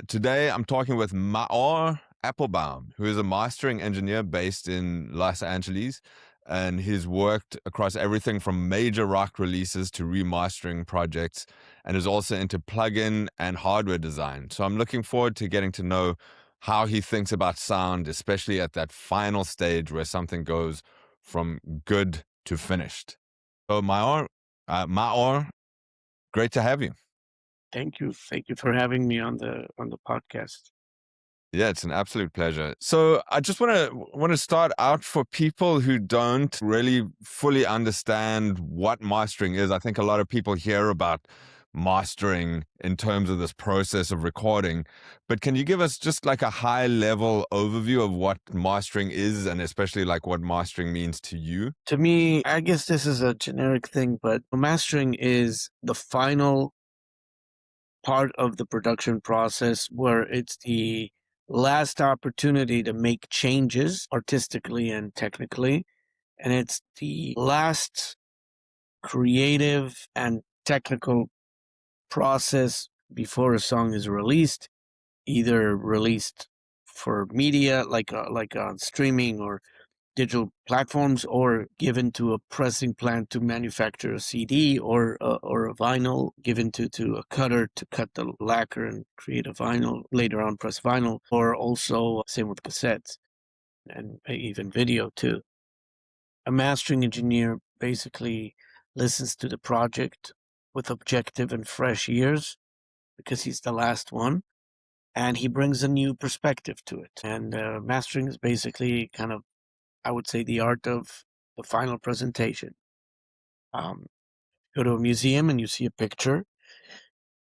Today, I'm talking with Maor Appelbaum, who is a mastering engineer based in Los Angeles. And he's worked across everything from major rock releases to remastering projects, and is also into plugin and hardware design. So I'm looking forward to getting to know how he thinks about sound, especially at that final stage where something goes from good to finished. So Maor, great to have you. Thank you. Thank you for having me on the podcast. Yeah, it's an absolute pleasure. So I just want to start out for people who don't really fully understand what mastering is. I think a lot of people hear about mastering in terms of this process of recording, but can you give us just like a high level overview of what mastering is, and especially like what mastering means to you? To me, I guess this is a generic thing, but mastering is the final part of the production process where it's the last opportunity to make changes artistically and technically. And it's the last creative and technical process before a song is released, either released for media like on streaming or digital platforms, or given to a pressing plant to manufacture a CD, or a vinyl given to a cutter to cut the lacquer and create a vinyl, later on press vinyl, or also same with cassettes and even video too. A mastering engineer basically listens to the project with objective and fresh ears because he's the last one, and he brings a new perspective to it. And mastering is basically kind of, I would say, the art of the final presentation. Go to a museum and you see a picture.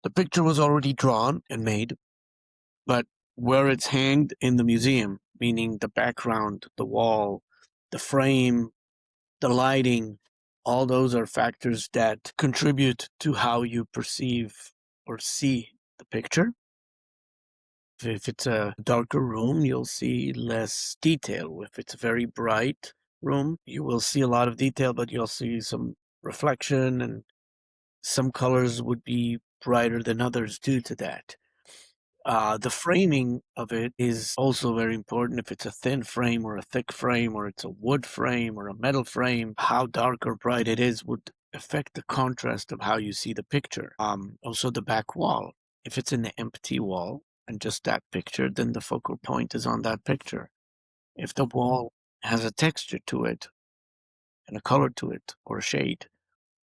The picture was already drawn and made, but where it's hanged in the museum, meaning the background, the wall, the frame, the lighting, all those are factors that contribute to how you perceive or see the picture. If it's a darker room, you'll see less detail. If it's a very bright room, you will see a lot of detail, but you'll see some reflection, and some colors would be brighter than others due to that. The framing of it is also very important. If it's a thin frame or a thick frame, or it's a wood frame or a metal frame, how dark or bright it is would affect the contrast of how you see the picture. Also, the back wall. If it's an empty wall and just that picture, then the focal point is on that picture. If the wall has a texture to it and a color to it or a shade,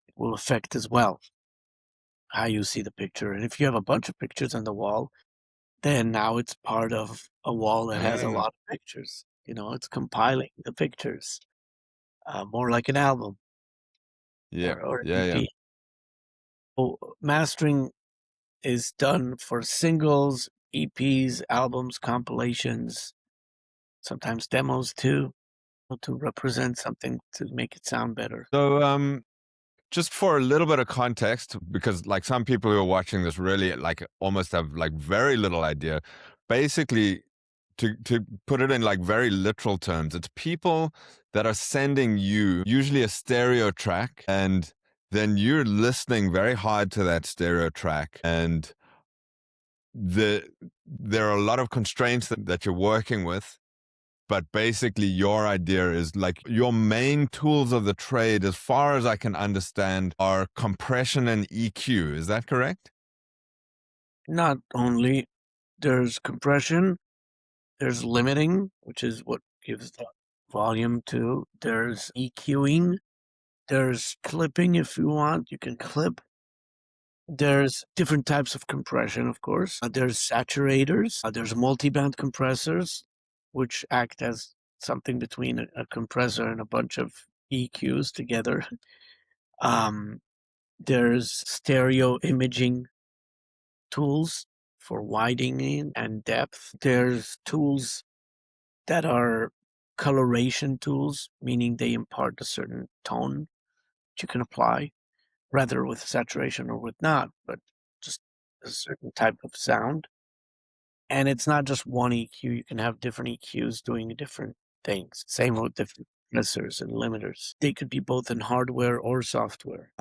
it will affect as well how you see the picture. And if you have a bunch of pictures on the wall, then now it's part of a wall that has a Ah, lot of pictures. It's compiling the pictures, more like an album yeah, or an yeah, yeah. EP. So mastering is done for singles, EPs, albums, compilations, sometimes demos too, to represent something to make it sound better. So, just for a little bit of context, because like some people who are watching this really like almost have like very little idea. Basically, to put it in like very literal terms, it's people that are sending you usually a stereo track, and then you're listening very hard to that stereo track, and the there are a lot of constraints that you're working with. But basically, your idea is like your main tools of the trade, as far as I can understand, are compression and EQ. Is that correct? Not only there's compression, there's limiting, which is what gives the volume to. There's EQing. There's clipping if you want. You can clip. There's different types of compression, of course. There's saturators. There's multiband compressors, which act as something between a compressor and a bunch of EQs together. Um, there's stereo imaging tools for widening and depth. There's tools that are coloration tools, meaning they impart a certain tone that you can apply, rather with saturation or with not, but just a certain type of sound. And it's not just one EQ. You can have different EQs doing different things. Same with different compressors and limiters. They could be both in hardware or software.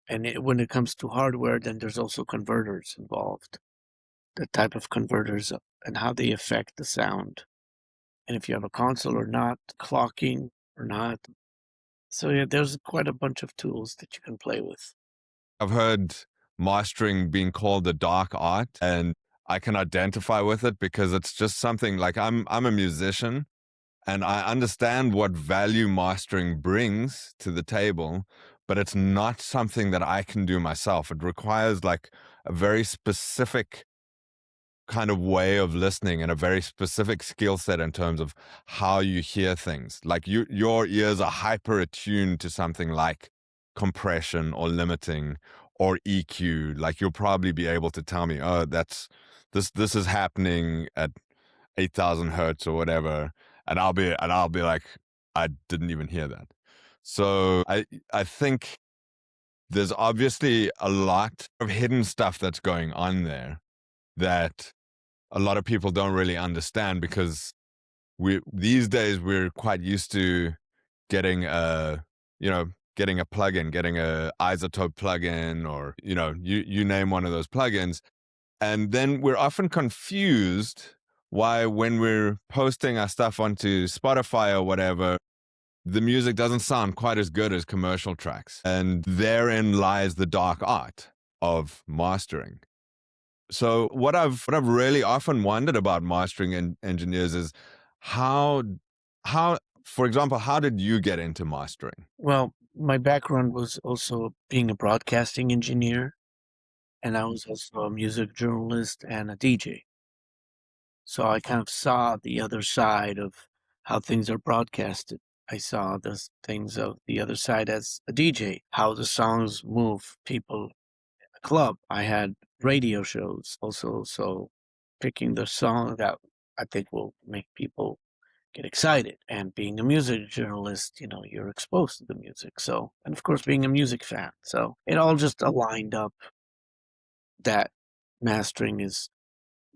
When it comes to hardware, then there's also converters involved. the type of converters and how they affect the sound, and if you have a console or not, clocking or not. So yeah, there's quite a bunch of tools that you can play with. I've heard mastering being called the dark art, and I can identify with it because it's just something like I'm a musician and I understand what value mastering brings to the table, but it's not something that I can do myself. It requires like a very specific kind of way of listening and a very specific skill set in terms of how you hear things. Like your ears are hyper attuned to something like compression or limiting or EQ. Like you'll probably be able to tell me, oh, this is happening at 8,000 hertz or whatever, and I'll be like, I didn't even hear that. So I think there's obviously a lot of hidden stuff that's going on there that a lot of people don't really understand because we these days we're quite used to getting a getting a plugin, getting a isotope plugin, or you name one of those plugins, and then we're often confused why when we're posting our stuff onto Spotify or whatever, the music doesn't sound quite as good as commercial tracks, and therein lies the dark art of mastering. So what I've really often wondered about mastering engineers is how how for example, how did you get into mastering? Well, my background was also being a broadcasting engineer, and I was also a music journalist and a DJ. So I kind of saw the other side of how things are broadcasted. I saw the things of the other side as a DJ, how the songs move people in a club. I had radio shows also, so picking the song that I think will make people get excited. And being a music journalist, you're exposed to the music. So, and of course, being a music fan. So it all just aligned up that mastering is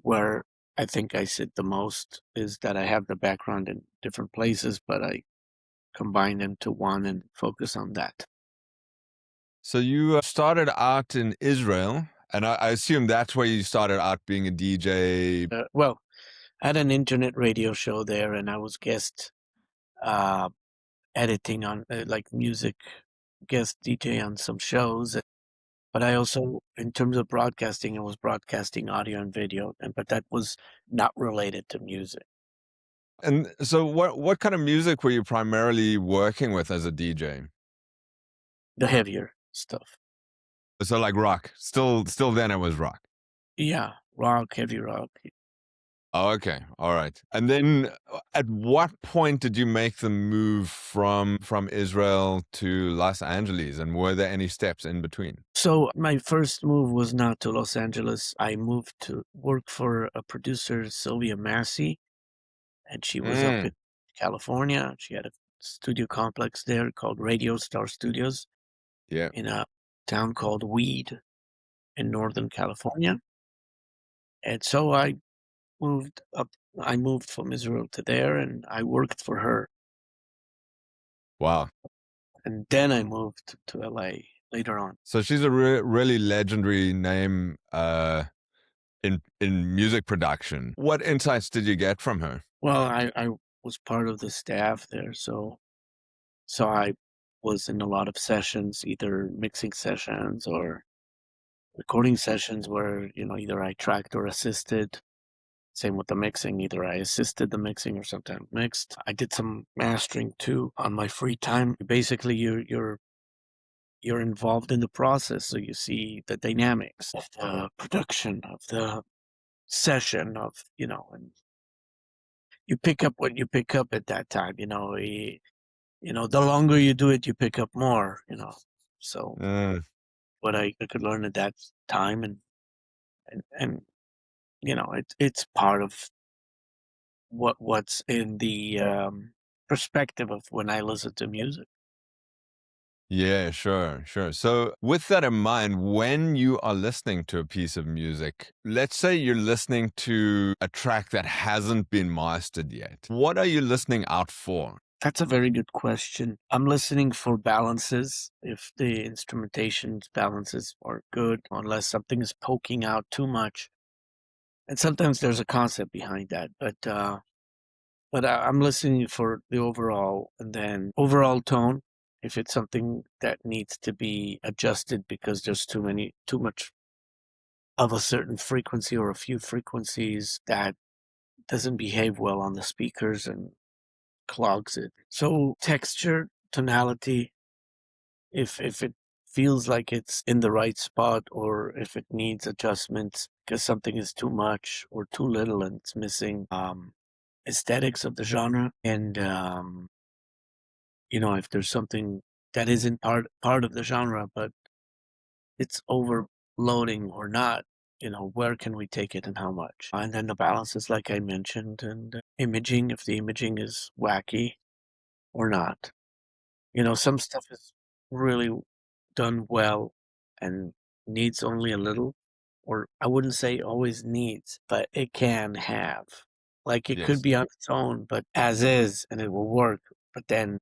where I think I sit the most, is that I have the background in different places, but I combine them to one and focus on that. So you started out in Israel, and I assume that's where you started out being a DJ. Well, I had an internet radio show there, and I was guest uh, editing on like music, guest DJ on some shows. But I also, in terms of broadcasting, I was broadcasting audio and video, but that was not related to music. And so what kind of music were you primarily working with as a DJ? The heavier stuff. So like rock. Still then it was rock. Yeah, rock, heavy rock. Oh, okay. All right. And then at what point did you make the move from Israel to Los Angeles, and were there any steps in between? So my first move was not to Los Angeles. I moved to work for a producer, Sylvia Massey, and she was up in Mm, California. She had a studio complex there called Radio Star Studios yeah. in a town called Weed in Northern California. And so moved up. I moved from Israel to there, and I worked for her. Wow. And then I moved to LA later on. So she's a really legendary name in music production. What insights did you get from her? Well, I was part of the staff there, so I was in a lot of sessions, either mixing sessions or recording sessions where, either I tracked or assisted. Same with the mixing, either I assisted the mixing or sometimes mixed. I did some mastering too on my free time. Basically, you're involved in the process, so you see the dynamics of the production of the session and you pick up what you pick up at that time. The longer you do it, you pick up more. So Mm, what I could learn at that time, and it's part of what's in the perspective of when I listen to music. yeah, sure, sure. So, with that in mind, when you are listening to a piece of music, let's say you're listening to a track that hasn't been mastered yet, what are you listening out for? That's a very good question. I'm listening for balances. If the instrumentation's balances are good, unless something is poking out too much, And sometimes there's a concept behind that, but I'm listening for the overall and then overall tone. If it's something that needs to be adjusted because there's too much of a certain frequency or a few frequencies that doesn't behave well on the speakers and clogs it. So texture, tonality, if it feels like it's in the right spot or if it needs adjustments because something is too much or too little and it's missing aesthetics of the genre and if there's something that isn't part of the genre but it's overloading or not, where can we take it and how much? And then the balances, like I mentioned, and imaging, if the imaging is wacky or not. Some stuff is really done well and needs only a little, or I wouldn't say always needs, but it can have. Like it could Yes. be on its own, but as is, and it will work. But then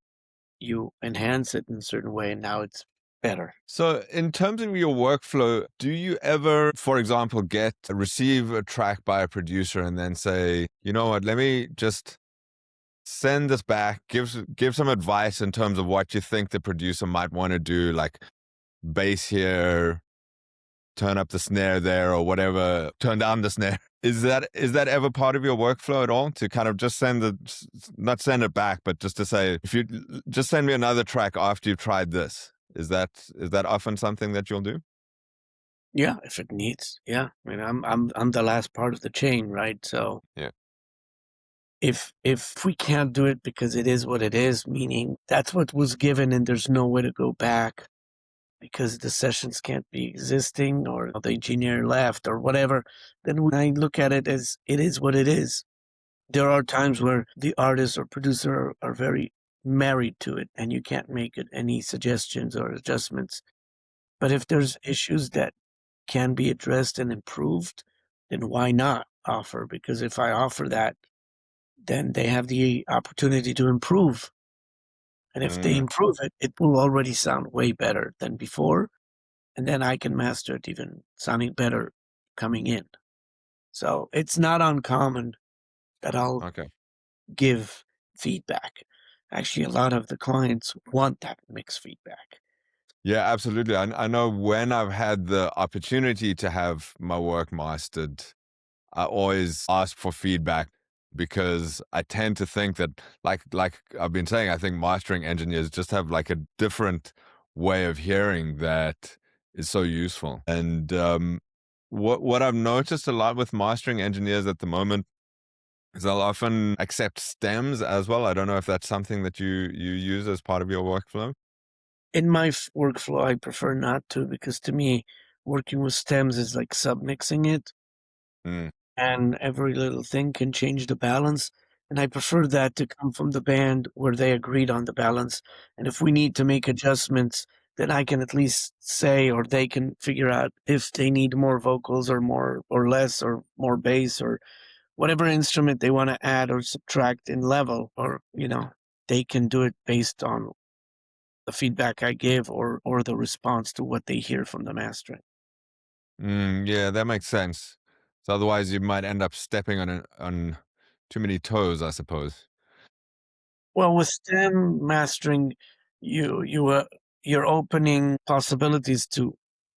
you enhance it in a certain way, and now it's better. So, in terms of your workflow, do you ever, for example, receive a track by a producer and then say, you know what, let me just send this back, give some advice in terms of what you think the producer might want to do, like bass here, turn up the snare there, or whatever, turn down the snare. Is that ever part of your workflow at all? To kind of just not send it back, but just to say, if you just send me another track after you've tried this. Is that often something that you'll do? Yeah, if it needs. Yeah, I mean, I'm the last part of the chain, right? So Yeah. if we can't do it because it is what it is, meaning that's what was given and there's no way to go back because the sessions can't be existing or the engineer left or whatever, then I look at it as it is what it is. There are times where the artist or producer are very married to it and you can't make it any suggestions or adjustments. But if there's issues that can be addressed and improved, then why not offer? Because if I offer that, then they have the opportunity to improve. And if they Mm, improve it, it will already sound way better than before. And then I can master it even sounding better coming in. So it's not uncommon that I'll okay. give feedback. Actually, a lot of the clients want that mixed feedback. Yeah, absolutely. I know when I've had the opportunity to have my work mastered, I always ask for feedback because I tend to think that, like I've been saying, I think mastering engineers just have like a different way of hearing that is so useful. And what I've noticed a lot with mastering engineers at the moment is they'll often accept stems as well. I don't know if that's something that you use as part of your workflow. In my workflow, I prefer not to because to me, working with stems is like submixing it Mm, and every little thing can change the balance. And I prefer that to come from the band where they agreed on the balance. And if we need to make adjustments, then I can at least say, or they can figure out if they need more vocals or more or less or more bass or whatever instrument they want to add or subtract in level, or, they can do it based on the feedback I give or the response to what they hear from the mastering. yeah, that makes sense. So otherwise, you might end up stepping on too many toes, I suppose. Well, with stem mastering, you're opening possibilities to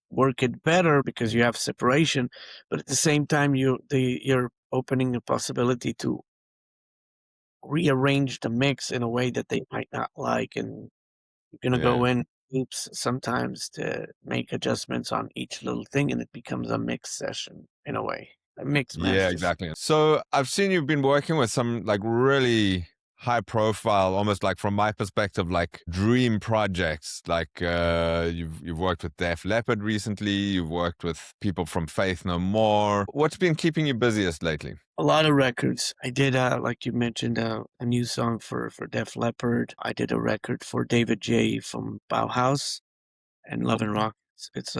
work it better because you have separation, but at the same time, you're opening a possibility to rearrange the mix in a way that they might not like, and you're gonna Yeah. go in oops sometimes to make adjustments on each little thing, and it becomes a mix session in a way, a mix Yeah, master. exactly. So I've seen you've been working with some like really high profile, almost like from my perspective, like dream projects. Like you've worked with Def Leppard recently, you've worked with people from Faith No More. What's been keeping you busiest lately? A lot of records. I did, like you mentioned, a new song for Def Leppard. I did a record for David J from Bauhaus and Love and Rock. It's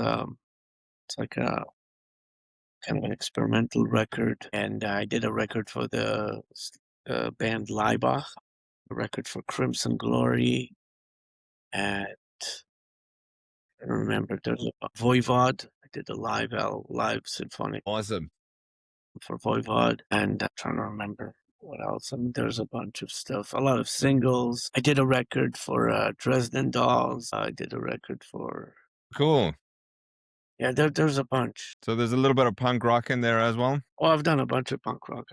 like a kind of an experimental record. And I did a record for the band Laibach, a record for Crimson Glory, and I don't remember there's a Voivod. I did a live symphonic. Awesome. for Voivod, and I'm trying to remember what else. I mean, there's a bunch of stuff, a lot of singles. I did a record for Dresden Dolls. I did a record for, Cool. yeah, there's a bunch. So there's a little bit of punk rock in there as well. Oh, I've done a bunch of punk rock.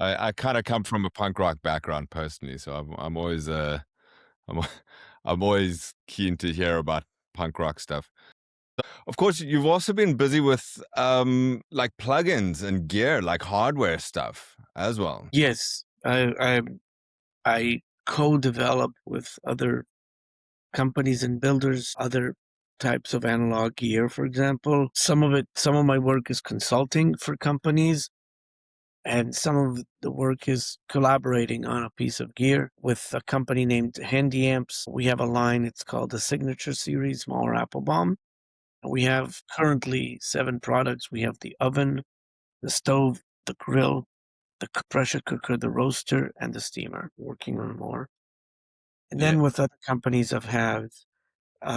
I kind of come from a punk rock background personally, so I'm always I'm I'm always keen to hear about punk rock stuff. Of course, you've also been busy with like plugins and gear, like hardware stuff as well. Yes, I co-develop with other companies and builders, other types of analog gear, for example. Some of my work is consulting for companies, and some of the work is collaborating on a piece of gear with a company named Handy Amps. We have a line, it's called the Signature Series, Maor Appelbaum. We have currently 7 products. We have the oven, the stove, the grill, the pressure cooker, the roaster, and the steamer. Working on more. And Yeah. then with other companies, I've had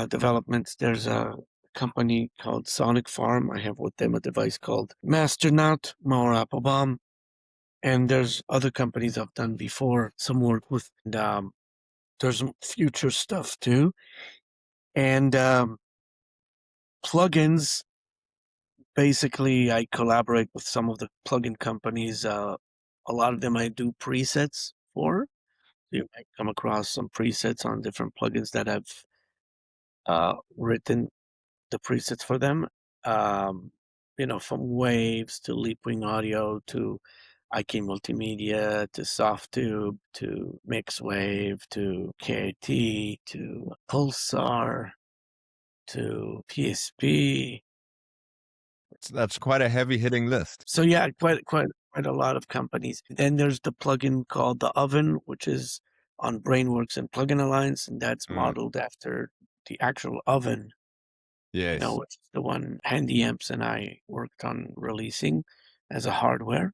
developments. There's a company called Sonic Farm. I have with them a device called Masternaut, Maor Appelbaum. And there's other companies I've done before, some work with, and there's some future stuff too. And plugins, basically, I collaborate with some of the plugin companies. A lot of them I do presets for. You might come across some presets on different plugins that I've written the presets for them. Um, from Waves to Leapwing Audio to IK Multimedia to Softtube to Mixwave to KT to Pulsar to PSP. That's quite a heavy hitting list. So yeah, quite a lot of companies. Then there's the plugin called the Oven, which is on Brainworks and Plugin Alliance, and that's Mm, modeled after the actual oven, yes. which is the one Handy Amps and I worked on releasing as a hardware.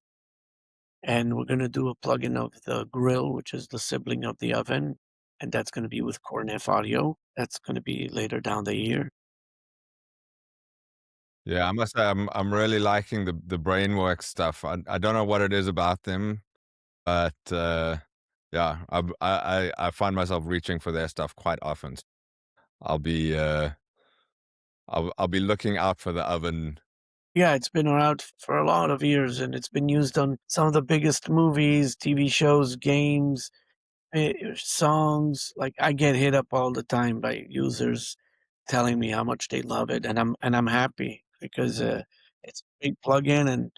And we're going to do a plugin of the grill, which is the sibling of the oven, and that's going to be with Cornef Audio. That's going to be later down the year. Yeah, I must say I'm really liking the brainwork stuff. I don't know what it is about them, but yeah, I find myself reaching for their stuff quite often. I'll be uh I'll be looking out for the oven. Yeah, it's been around for a lot of years, and it's been used on some of the biggest movies, TV shows, games, songs. Like I get hit up all the time by users telling me how much they love it, and I'm happy because it's a big plugin, and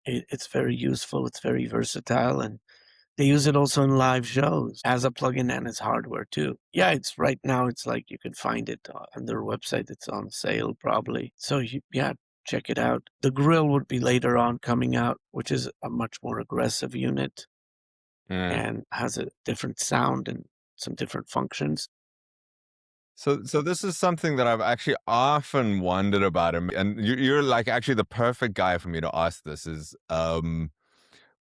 it's very useful. It's very versatile, and they use it also in live shows as a plugin and as hardware too. Yeah, it's right now. It's like you can find it on their website. It's on sale probably. So yeah, check it out. The grill would be later on coming out, which is a much more aggressive unit Mm. and has a different sound and some different functions. So this is something that I've actually often wondered about, and you're like actually the perfect guy for me to ask this. Is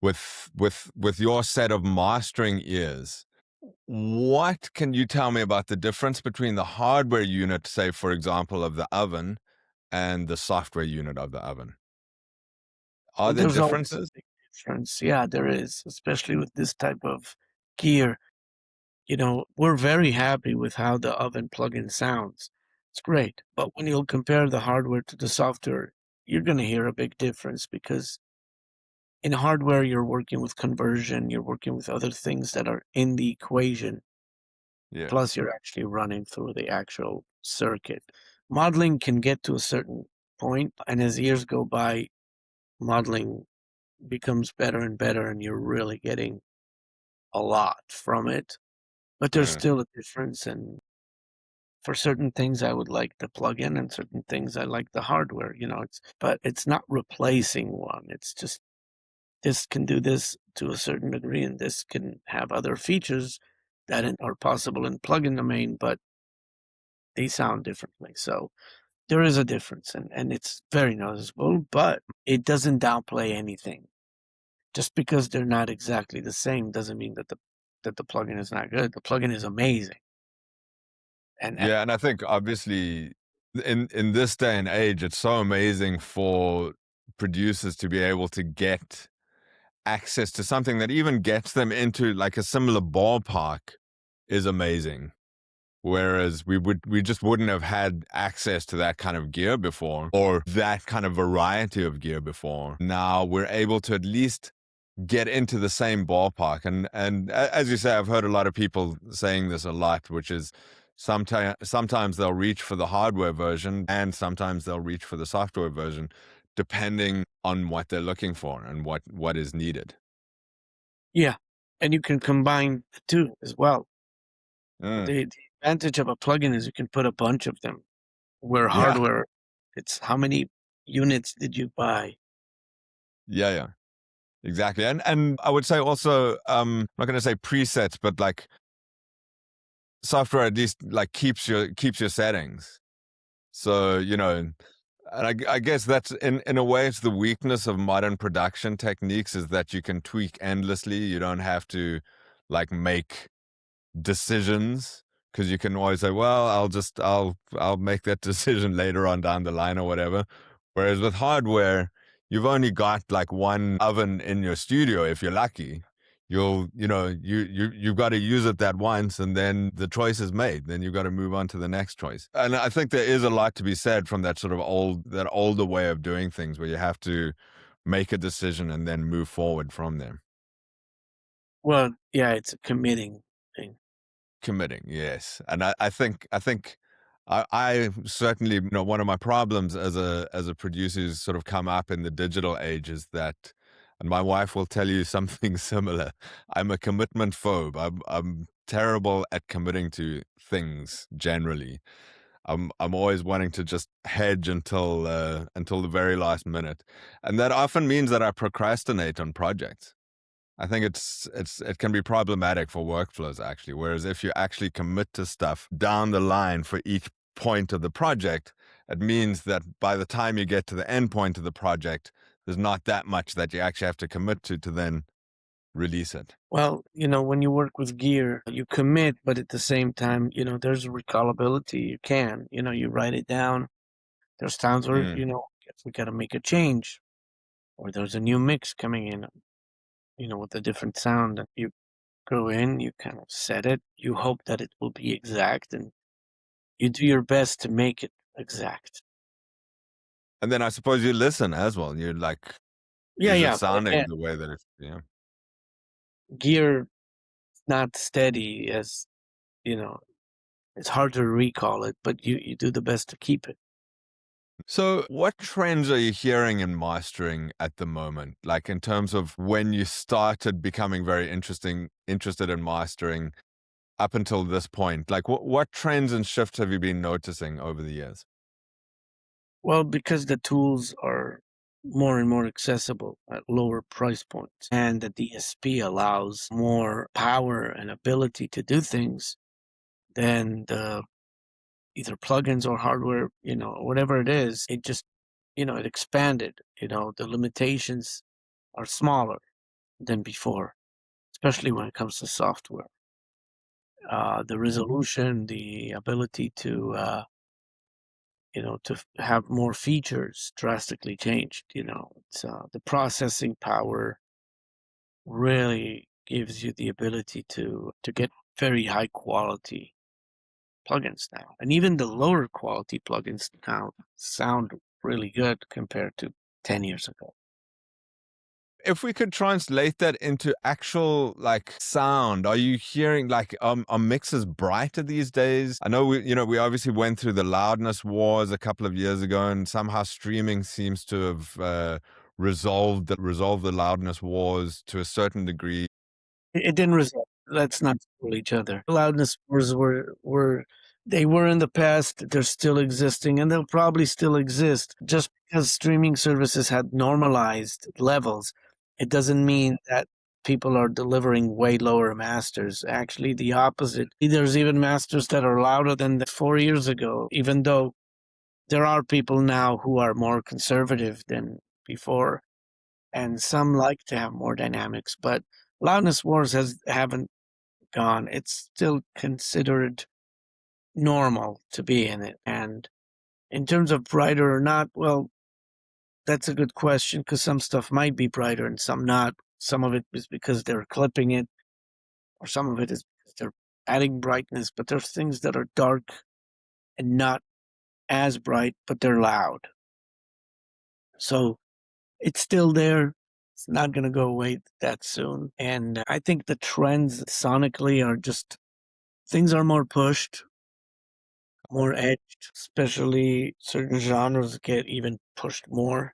with your set of mastering ears, what can you tell me about the difference between the hardware unit, say for example, of the oven, and the software unit of the oven? Are Well, there there's always a differences? big difference. Yeah, there is, especially with this type of gear. We're very happy with how the oven plugin sounds. It's great. But when you'll compare the hardware to the software, you're going to hear a big difference because in hardware, you're working with conversion, you're working with other things that are in the equation, Yeah. plus you're actually running through the actual circuit. Modeling can get to a certain point, and as years go by, modeling becomes better and better, and you're really getting a lot from it. But there's Mm. still a difference, and for certain things, I would like the plugin, and certain things I like the hardware. But it's not replacing one. It's just this can do this to a certain degree, and this can have other features that are possible in plugin domain, but they sound differently. So there is a difference, and it's very noticeable, but it doesn't downplay anything. Just because they're not exactly the same doesn't mean that the plugin is not good. The plugin is amazing, and Yeah, and I think obviously in this day and age, it's so amazing for producers to be able to get access to something that even gets them into like a similar ballpark is amazing. Whereas we just wouldn't have had access to that kind of gear before, or that kind of variety of gear before. Now we're able to at least get into the same ballpark. And as you say, I've heard a lot of people saying this a lot, which is sometimes they'll reach for the hardware version and sometimes they'll reach for the software version, depending on what they're looking for and what is needed. Yeah, and you can combine the two as well. Mm, The advantage of a plugin is you can put a bunch of them, where yeah, hardware, it's how many units did you buy? yeah, yeah, exactly. And I would say also, I'm not going to say presets, but like software at least like keeps your settings. So, and I guess that's in a way it's the weakness of modern production techniques is that you can tweak endlessly. You don't have to like make decisions because you can always say, well, I'll make that decision later on down the line or whatever. Whereas with hardware, you've only got like one oven in your studio if you're lucky. You've got to use it that once and then the choice is made. Then you've got to move on to the next choice. And I think there is a lot to be said from that sort of that older way of doing things where you have to make a decision and then move forward from there. Well, yeah, it's a committing thing. Committing, yes. And I certainly, one of my problems as a producer who's sort of come up in the digital age is that, and my wife will tell you something similar. I'm a commitment phobe. I'm terrible at committing to things generally. I'm always wanting to just hedge until the very last minute, and that often means that I procrastinate on projects. I think it can be problematic for workflows actually. Whereas if you actually commit to stuff down the line for each point of the project, it means that by the time you get to the end point of the project, there's not that much that you actually have to commit to then release it. Well, when you work with gear, you commit, but at the same time, there's recallability. You can, you write it down. There's times where, Mm. if we got to make a change, or there's a new mix coming in, with a different sound, and you go in, you kind of set it. You hope that it will be exact, and you do your best to make it exact. And then I suppose you listen as well. You're like, Yeah, is it yeah, but sounding again, the way that it's, yeah. gear not steady as, you know, it's hard to recall it, but you do the best to keep it. So, what trends are you hearing in mastering at the moment? Like in terms of when you started becoming very interested in mastering up until this point? Like what trends and shifts have you been noticing over the years? Well, because the tools are more and more accessible at lower price points, and the DSP allows more power and ability to do things than the either plugins or hardware, whatever it is, it just, it expanded. The limitations are smaller than before, especially when it comes to software. The resolution, the ability to have more features drastically changed. It's the processing power really gives you the ability to get very high quality plugins now, and even the lower quality plugins now sound really good compared to 10 years ago. If we could translate that into actual like sound, are you hearing like are mixes brighter these days? I know we obviously went through the loudness wars a couple of years ago, and somehow streaming seems to have resolved the loudness wars to a certain degree. It didn't resolve. Let's not fool each other. Loudness wars were they were in the past. They're still existing, and they'll probably still exist. Just because streaming services had normalized levels, it doesn't mean that people are delivering way lower masters. Actually, the opposite. There's even masters that are louder than 4 years ago, even though there are people now who are more conservative than before, and some like to have more dynamics, but loudness wars haven't gone. It's still considered normal to be in it. And in terms of brighter or not, well, That's a good question because some stuff might be brighter and some not. Some of it is because they're clipping it, or some of it is because they're adding brightness, but there's things that are dark and not as bright, but they're loud. So it's still there. It's not going to go away that soon. And I think the trends sonically are just things are more pushed, more edged, especially certain genres get even pushed more,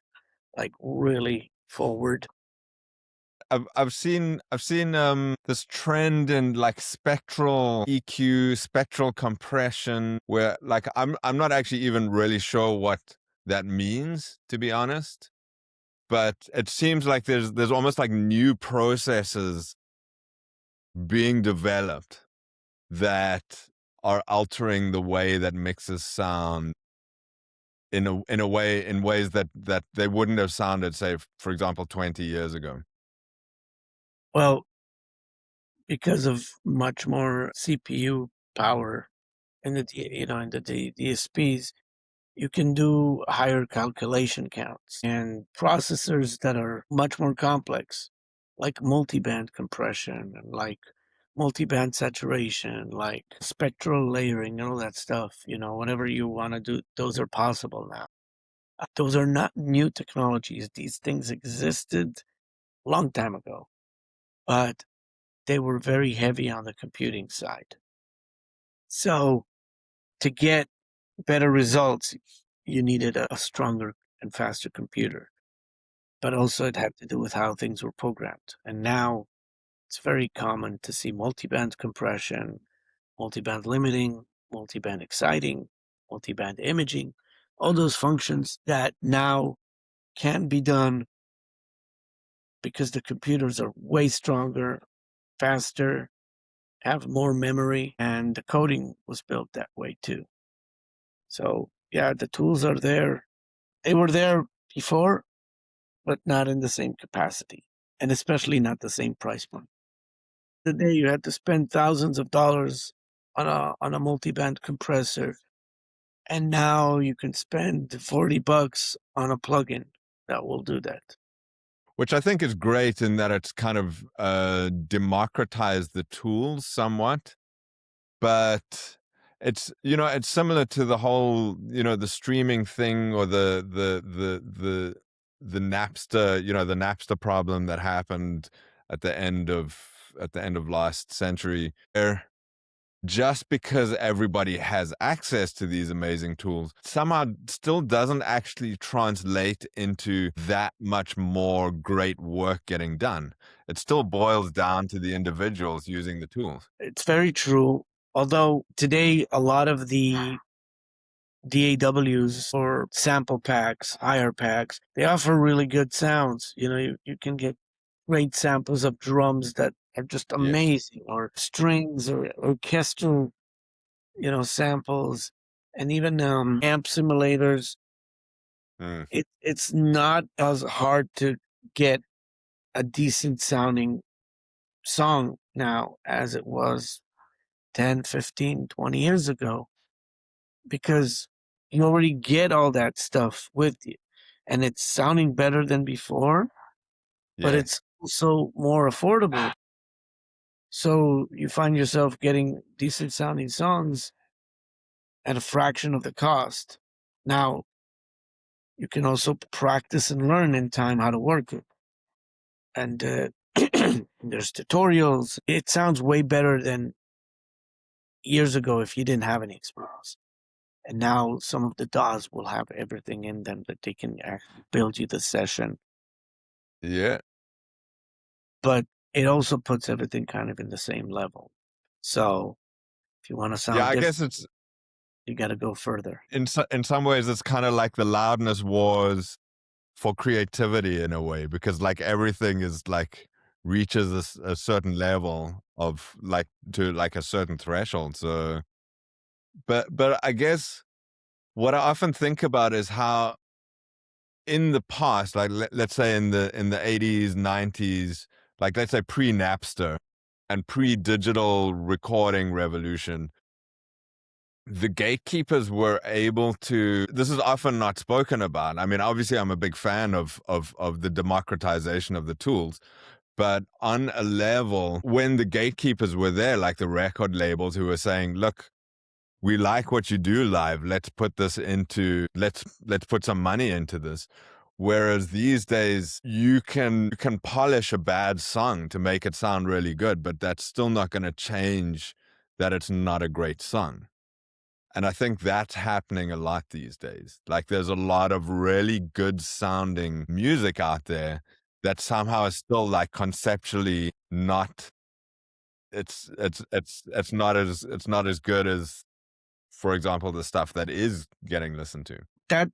like really forward. I've seen this trend in like spectral EQ, spectral compression, where like I'm not actually even really sure what that means, to be honest. But it seems like there's almost like new processes being developed that are altering the way that mixes sound in ways that they wouldn't have sounded, say, for example, 20 years ago. Well, because of much more CPU power in in the DSPs, you can do higher calculation counts and processors that are much more complex, like multiband compression and like multiband saturation, like spectral layering and all that stuff. Whatever you want to do, those are possible now. Those are not new technologies. These things existed a long time ago, but they were very heavy on the computing side. So to get better results, you needed a stronger and faster computer. But also it had to do with how things were programmed. And now it's very common to see multiband compression, multiband limiting, multiband exciting, multiband imaging, all those functions that now can be done because the computers are way stronger, faster, have more memory, and the coding was built that way too. So, yeah, the tools are there. They were there before, but not in the same capacity, and especially not the same price point. The day you had to spend thousands of dollars on a multi-band compressor, and now you can spend $40 on a plugin that will do that. Which I think is great in that it's kind of democratized the tools somewhat, but it's similar to the whole the streaming thing, or the Napster the Napster problem that happened at the end of last century, where just because everybody has access to these amazing tools somehow still doesn't actually translate into that much more great work getting done. It still boils down to the individuals using the tools. It's very true. Although today a lot of the DAWs or sample packs, higher packs, they offer really good sounds. You can get great samples of drums that are just Yeah. amazing, or strings or orchestral, samples, and even amp simulators. Mm. It's not as hard to get a decent sounding song now as it was 10, 15, 20 years ago, because you already get all that stuff with you and it's sounding better than before, but Yeah. it's also more affordable. So you find yourself getting decent sounding songs at a fraction of the cost. Now, you can also practice and learn in time how to work it. And there's tutorials. It sounds way better than years ago if you didn't have any experience. And now some of the DAWs will have everything in them that they can actually build you the session. Yeah. But it also puts everything kind of in the same level. So if you want to Yeah, sound I different, guess it's you got to go further. in some ways it's kind of like the loudness wars for creativity in a way, because like everything is like reaches a certain level of like to like a certain threshold. So but I guess what I often think about is how in the past, like let's say in the 80s, 90s, like let's say pre-Napster and pre-digital recording revolution, the gatekeepers were able to, this is often not spoken about. I mean, obviously I'm a big fan of the democratization of the tools, but on a level, when the gatekeepers were there, like the record labels who were saying, look, we like what you do live, let's put this into, let's put some money into this. Whereas these days you can polish a bad song to make it sound really good, but that's still not going to change that it's not a great song. And I think that's happening a lot these days. Like there's a lot of really good sounding music out there that somehow is still like conceptually not, it's not as good as, for example, the stuff that is getting listened to. That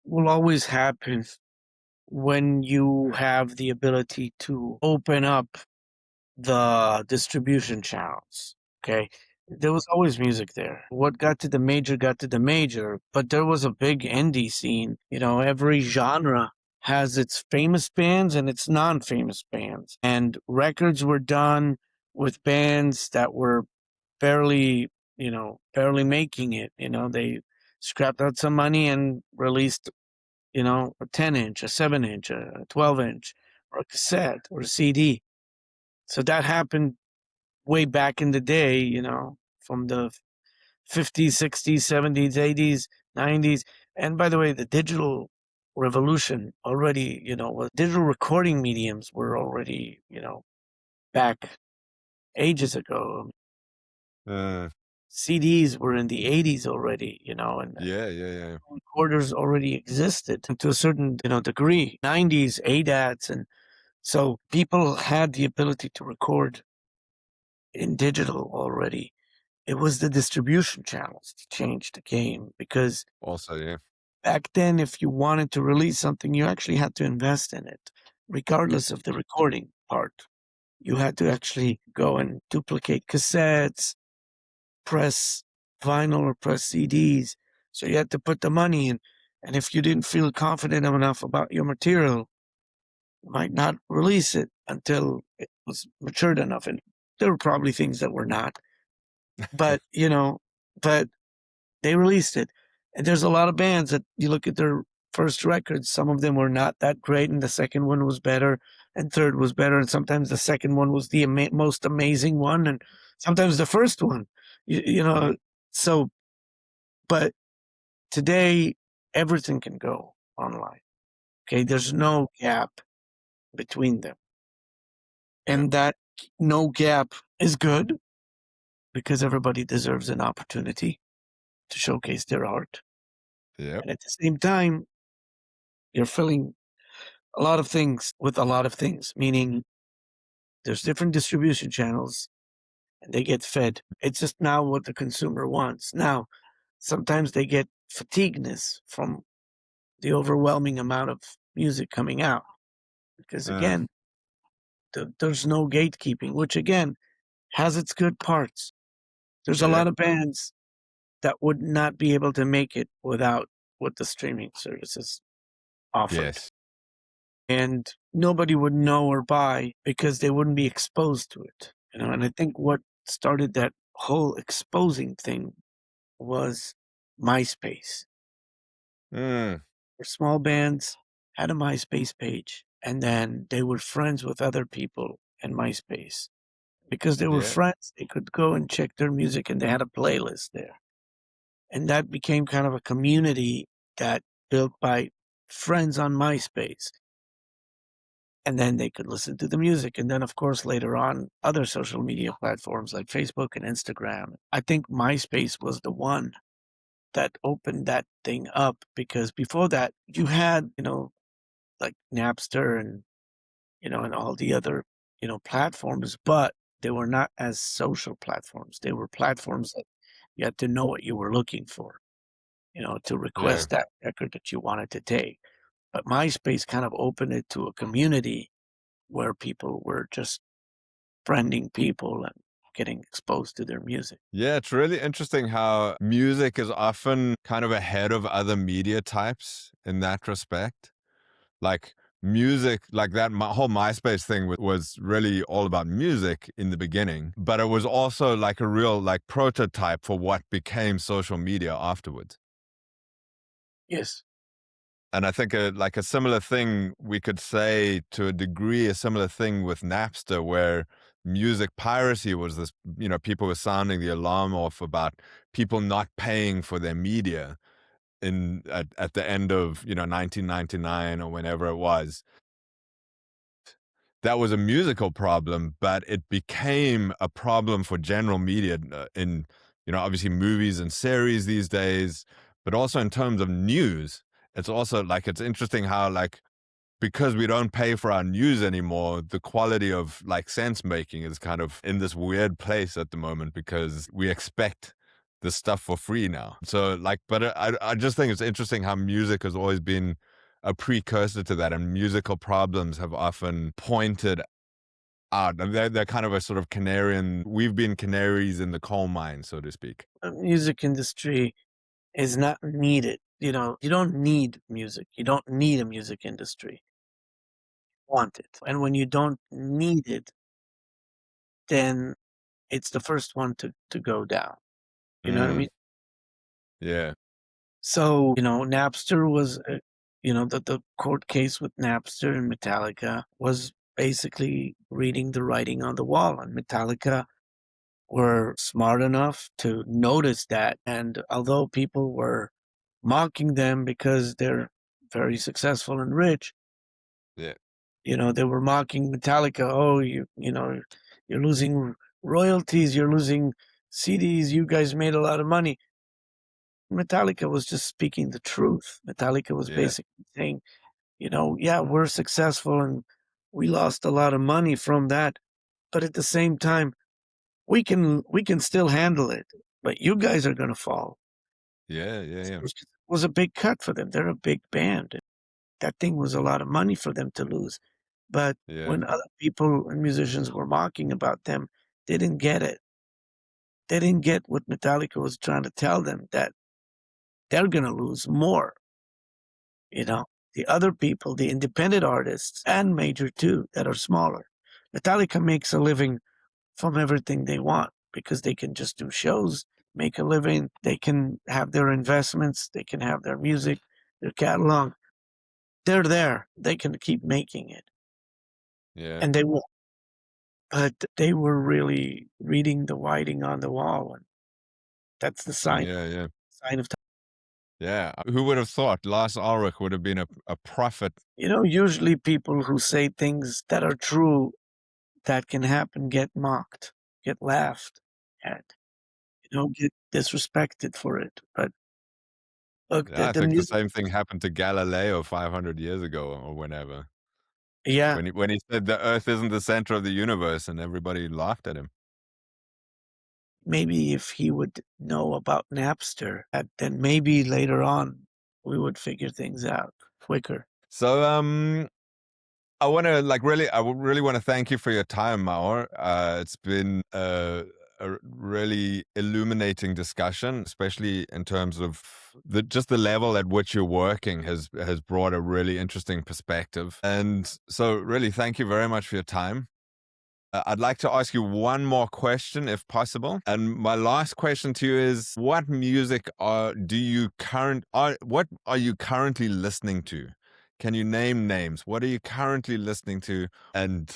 will always happen when you have the ability to open up the distribution channels. Okay. There was always music there. What got to the major, but there was a big indie scene. You know, every genre has its famous bands and its non famous bands. And records were done with bands that were barely, barely making it. You know, they scrapped out some money and released, a 10-inch, a 7-inch, a 12-inch, or a cassette or a CD. So that happened way back in the day, from the 50s, 60s, 70s, 80s, 90s. And by the way, the digital revolution already, digital recording mediums were already, back ages ago. Uh, CDs were in the 80s already, and yeah, yeah, yeah. recorders already existed to a certain, degree. 90s, ADATs. And so people had the ability to record in digital already. It was the distribution channels to change the game, because Also, yeah. back then, if you wanted to release something, you actually had to invest in it, regardless of the recording part. You had to actually go and duplicate cassettes, press vinyl or press CDs. So you had to put the money in. And if you didn't feel confident enough about your material, you might not release it until it was matured enough. And there were probably things that were not. But, but they released it. And there's a lot of bands that you look at their first records, some of them were not that great, and the second one was better, and third was better, and sometimes the second one was the most amazing one, and sometimes the first one. You know, so, but today, everything can go online. Okay, there's no gap between them. Yeah. And that no gap is good, because everybody deserves an opportunity to showcase their art. Yep. And at the same time, you're filling a lot of things with a lot of things, meaning there's different distribution channels and they get fed. It's just now what the consumer wants. Now, sometimes they get fatigueness from the overwhelming amount of music coming out, because Uh, again, there's no gatekeeping, which again has its good parts. There's a yeah. lot of bands that would not be able to make it without what the streaming services offered. Yes. And nobody would know or buy because they wouldn't be exposed to it. And I think what started that whole exposing thing was MySpace. Mm, Where small bands had a MySpace page, and then they were friends with other people in MySpace. Because they were yeah. friends, they could go and check their music, and they had a playlist there. And that became kind of a community that built by friends on MySpace. And then they could listen to the music. And then, of course, later on, other social media platforms like Facebook and Instagram. I think MySpace was the one that opened that thing up, because before that, you had, like Napster and, and all the other, platforms, but they were not as social platforms. They were platforms that you had to know what you were looking for, to Yeah. request that record that you wanted to take. But MySpace kind of opened it to a community where people were just friending people and getting exposed to their music. Yeah, it's really interesting how music is often kind of ahead of other media types in that respect. Like music like that whole MySpace thing was really all about music in the beginning, but it was also like a real like prototype for what became social media afterwards. Yes. And I think like a similar thing we could say to a degree, a similar thing with Napster, where music piracy was this, people were sounding the alarm off about people not paying for their media at the end of 1999 or whenever it was. That was a musical problem, but it became a problem for general media in, obviously movies and series these days, but also in terms of news. It's also like, it's interesting how, like, because we don't pay for our news anymore, the quality of like sense making is kind of in this weird place at the moment because we expect this stuff for free now. So like, but I just think it's interesting how music has always been a precursor to that, and musical problems have often pointed out, and they're kind of a sort of we've been canaries in the coal mine, so to speak. The music industry is not needed. You don't need music. You don't need a music industry. You want it. And when you don't need it, then it's the first one to go down. You know what I Mm, mean? yeah, So, Napster was, the court case with Napster and Metallica was basically reading the writing on the wall. And Metallica were smart enough to notice that. And although people were mocking them because they're very successful and rich, yeah, they were mocking Metallica. Oh, you're losing royalties, you're losing CDs, you guys made a lot of money. Metallica was just speaking the truth. Metallica was yeah, basically saying, yeah, we're successful and we lost a lot of money from that, but at the same time, we can still handle it. But you guys are gonna fall. yeah, yeah, yeah, It was a big cut for them. They're a big band. That thing was a lot of money for them to lose. But yeah, when other people and musicians were mocking about them, they didn't get it. They didn't get what Metallica was trying to tell them, that they're gonna lose more. You know, the other people, the independent artists and major too, that are smaller. Metallica makes a living from everything they want because they can just do shows, make a living. They can have their investments. They can have their music, their catalog. They're there. They can keep making it, yeah, and they will. But they were really reading the writing on the wall, and that's the yeah, yeah. sign of time. Yeah, who would have thought Lars Ulrich would have been a prophet? Usually people who say things that are true that can happen get mocked, get laughed at, get disrespected for it. But look, Yeah, the I the think the music, same thing happened to Galileo 500 years ago or whenever. yeah, When he said the Earth isn't the center of the universe, and everybody laughed at him. maybe if he would know about Napster, then maybe later on we would figure things out quicker. So, I really want to thank you for your time, Maor. It's been a really illuminating discussion, especially in terms of the level at which you're working has brought a really interesting perspective. And so, really, thank you very much for your time. I'd like to ask you one more question, if possible. And my last question to you is: what music what are you currently listening to? Can you name names? What are you currently listening to, and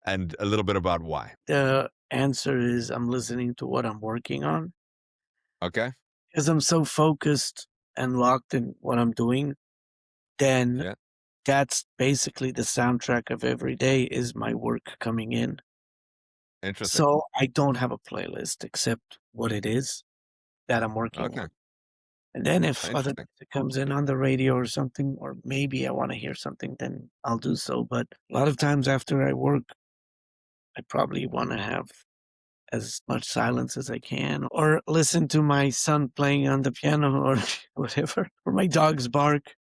a little bit about why? The answer is I'm listening to what I'm working on Okay. because I'm so focused and locked in what I'm doing. Then Yeah. that's basically the soundtrack of every day is my work coming in. Interesting. So I don't have a playlist except what it is that I'm working Okay. on. And then if other Interesting. music comes in on the radio or something, or maybe I want to hear something, then I'll do so. But a lot of times after I work, I probably want to have as much silence as I can, or listen to my son playing on the piano or whatever, or my dog's bark.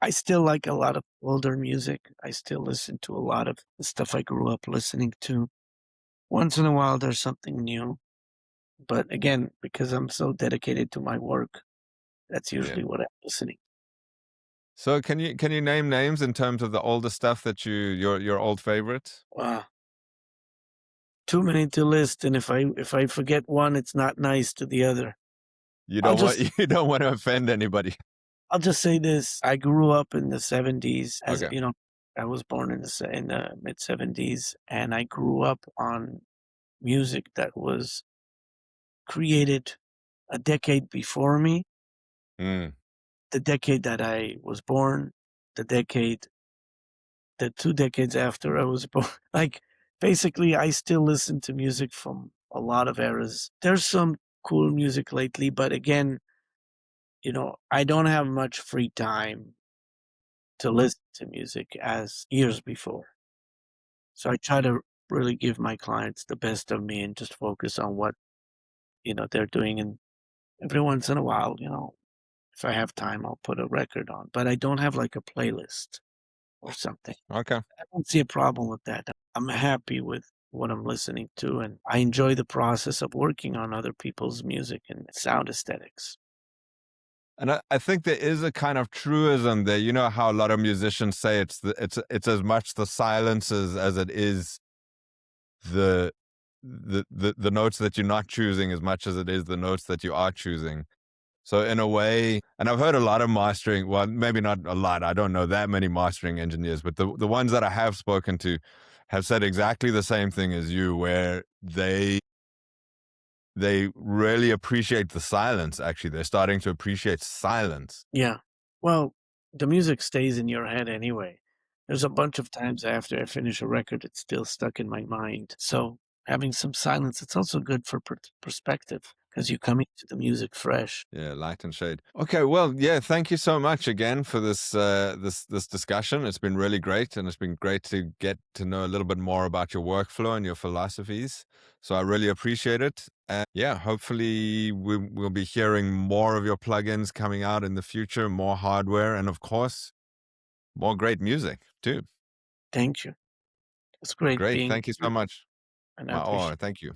I still like a lot of older music. I still listen to a lot of the stuff I grew up listening to. Once in a while, there's something new. But again, because I'm so dedicated to my work, that's Yeah. usually what I'm listening. So can you name names in terms of the older stuff that your old favorites? Wow, too many to list, and if I forget one, it's not nice to the other. You I'll don't want just you don't want to offend anybody. I'll just say this: I grew up in the '70s. As Okay. you know, I was born in the mid '70s, and I grew up on music that was created a decade before me, Mm, the decade that I was born, the decade the 2 decades after I was born. Like, basically, I still listen to music from a lot of eras. There's some cool music lately, but again, I don't have much free time to listen to music as years before. So I try to really give my clients the best of me and just focus on what, they're doing. And every once in a while, if I have time, I'll put a record on, but I don't have like a playlist or something. okay. I don't see a problem with that. I'm happy with what I'm listening to, and I enjoy the process of working on other people's music and sound aesthetics. And I think there is a kind of truism there. You know how a lot of musicians say it's as much the silences as it is the the notes that you're not choosing as much as it is the notes that you are choosing. So in a way, and I've heard a lot of mastering, well, maybe not a lot. I don't know that many mastering engineers, but the ones that I have spoken to have said exactly the same thing as you, where they really appreciate the silence. Actually, they're starting to appreciate silence. Yeah. Well, the music stays in your head anyway. There's a bunch of times after I finish a record, it's still stuck in my mind. So having some silence, it's also good for perspective because you come into the music fresh. Yeah, light and shade. Okay, well, yeah, thank you so much again for this discussion. It's been really great, and it's been great to get to know a little bit more about your workflow and your philosophies. So I really appreciate it. And yeah, hopefully we'll be hearing more of your plugins coming out in the future, more hardware, and of course, more great music too. Thank you. It's great Great. being Thank you so here, much. and I appreciate Maor, thank you.